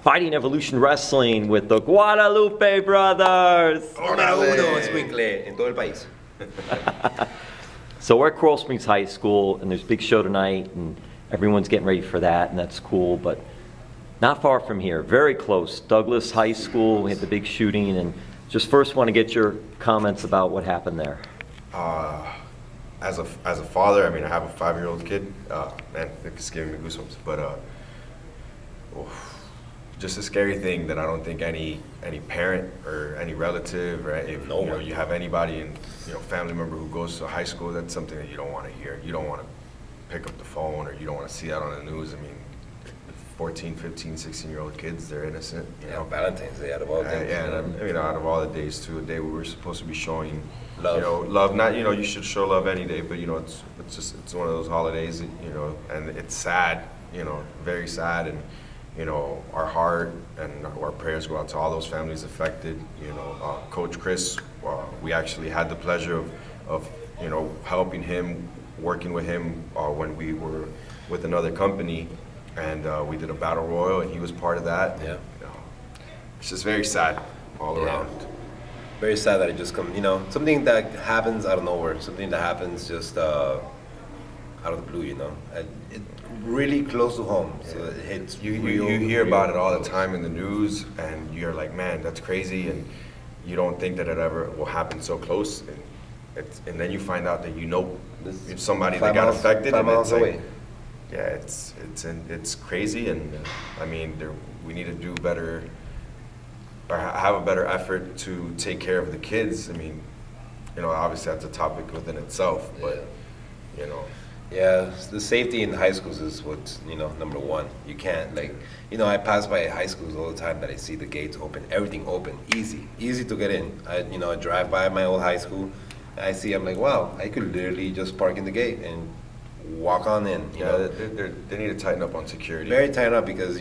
Fighting Evolution Wrestling with the Guadalupe Brothers. Número uno, escuincle, en todo el país. So we're at Coral Springs High School, and there's a big show tonight, and everyone's getting ready for that, and that's cool, but not far from here, very close, Douglas High School. We had the big shooting, and just first want to get your comments about what happened there. As a father, I mean, I have a 5-year-old kid. Man, it's giving me goosebumps. But just a scary thing that I don't think any parent or any relative, or if you have anybody in family member who goes to high school, that's something that you don't want to hear. You don't want to pick up the phone, or you don't want to see that on the news. I mean, 14, 15, 16-year-old kids, they're innocent. Valentine's Day out of all days. Out of all the days too, a day we were supposed to be showing love. Love. Not you should show love any day, but it's one of those holidays, and it's sad, very sad, and our heart and our prayers go out to all those families affected. Coach Chris, we actually had the pleasure of helping him, working with him when we were with another company. And we did a battle royal, and he was part of that. Yeah. It's just very sad all around. Very sad that it just comes, something that happens out of nowhere, something that happens just out of the blue, It really close to home, so it hits you hear about it all the time in the news, and you're like, man, that's crazy, and you don't think that it ever will happen so close, and then you find out that somebody that got affected, and it's like, yeah, it's crazy, and I mean, we need to do better, or have a better effort to take care of the kids. I mean, obviously that's a topic within itself, but Yeah, the safety in high schools is what's number one. You can't I pass by high schools all the time that I see the gates open, everything open, easy to get in. I drive by my old high school, I'm like, wow, I could literally just park in the gate and walk on in. They need to tighten up on security. Very tighten up, because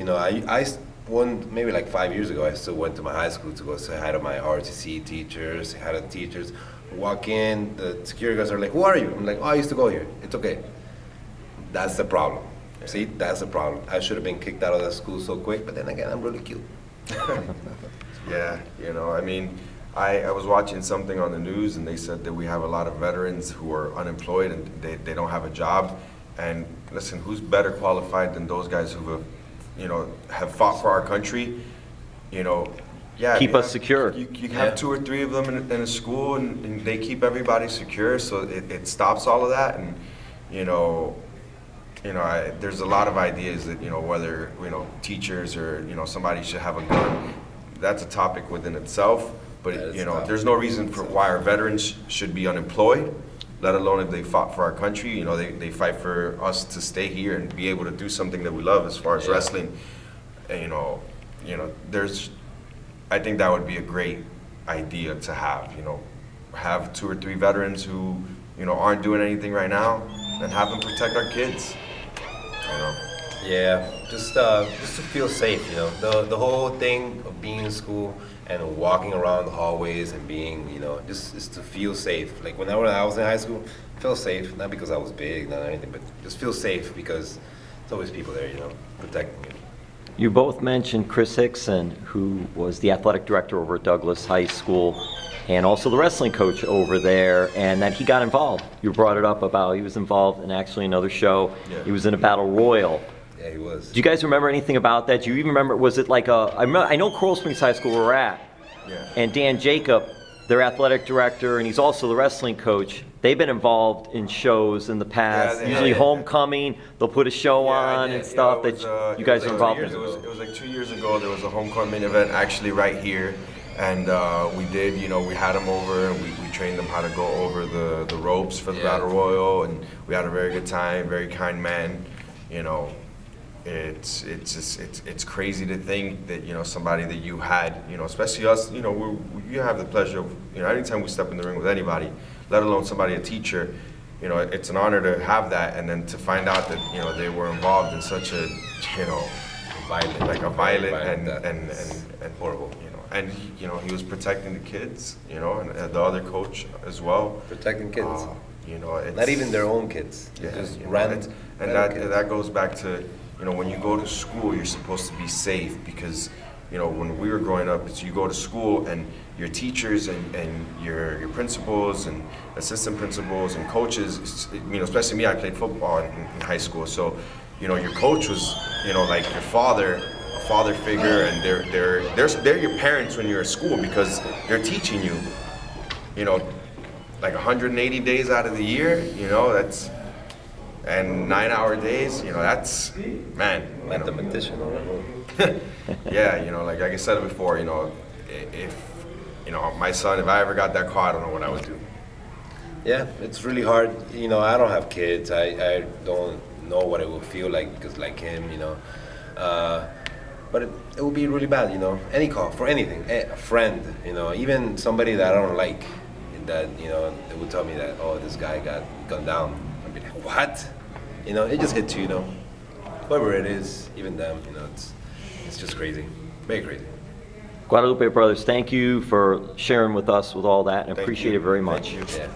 maybe like 5 years ago, I still went to my high school to go say hi to my RTC teachers, say hi to the teachers. Walk in, the security guards are like, "Who are you?" I'm like, "Oh, I used to go here. It's okay." That's the problem. Yeah. See, that's the problem. I should have been kicked out of that school so quick, but then again, I'm really cute. Yeah, I mean, I was watching something on the news, and they said that we have a lot of veterans who are unemployed, and they don't have a job. And listen, who's better qualified than those guys who have fought for our country? Keep us secure. You have 2 or 3 of them in a school, and they keep everybody secure, so it stops all of that. And there's a lot of ideas that whether teachers or somebody should have a gun. That's a topic within itself. But there's no reason for why our veterans should be unemployed, let alone if they fought for our country. They fight for us to stay here and be able to do something that we love, as far as wrestling. And, I think that would be a great idea to have 2 or 3 veterans who aren't doing anything right now, and have them protect our kids. Yeah, just to feel safe. The whole thing of being in school and walking around the hallways and being, just to feel safe. Like whenever I was in high school, I felt safe, not because I was big, not anything, but just feel safe because there's always people there, protecting you. You both mentioned Chris Hixon, who was the athletic director over at Douglas High School, and also the wrestling coach over there, and that he got involved. You brought it up about he was involved in actually another show. Yeah. He was in a battle royal. Yeah, he was. Do you guys remember anything about that? Do you even remember, was it like I know Coral Springs High School where we're at, and Dan Jacob, their athletic director, and he's also the wrestling coach. They've been involved in shows in the past, usually homecoming, they'll put a show on and stuff you guys are involved in. It was like 2 years ago, there was a homecoming event actually right here, and we did, we had them over, and we trained them how to go over the ropes for the battle royal, and we had a very good time, very kind man. It's crazy to think that somebody that you had, especially us, you have the pleasure of anytime we step in the ring with anybody, let alone somebody, a teacher, it's an honor to have that, and then to find out that they were involved in such a violent and horrible, and he was protecting the kids, and the other coach as well, Protecting kids. it's Not even their own kids. Yeah, Just you know, random. and that goes back to you know, when you go to school, you're supposed to be safe because, you know, when we were growing up, it's you go to school and your teachers and your principals and assistant principals and coaches, you know, especially me, I played football in high school, so, you know, your coach was, you know, like your father, a father figure, and they're your parents when you're at school because they're teaching you, you know, like 180 days out of the year, you know, that's, and 9-hour days, you know, that's, man. Mathematician. Yeah, you know, like I said before, you know, if, you know, my son, if I ever got that car, I don't know what I would do. Yeah, it's really hard. You know, I don't have kids. I don't know what it will feel like because like him, you know. But it would be really bad, you know. Any call for anything, a friend, you know, even somebody that I don't like, that, you know, they would tell me that, oh, this guy got gunned down. I'd be like, what? You know, it just hits you, you know. Whoever it is, even them, you know, it's just crazy, very crazy. Guadalupe Brothers, thank you for sharing with us with all that, and Thank appreciate you. it very much. Thank you. Yeah.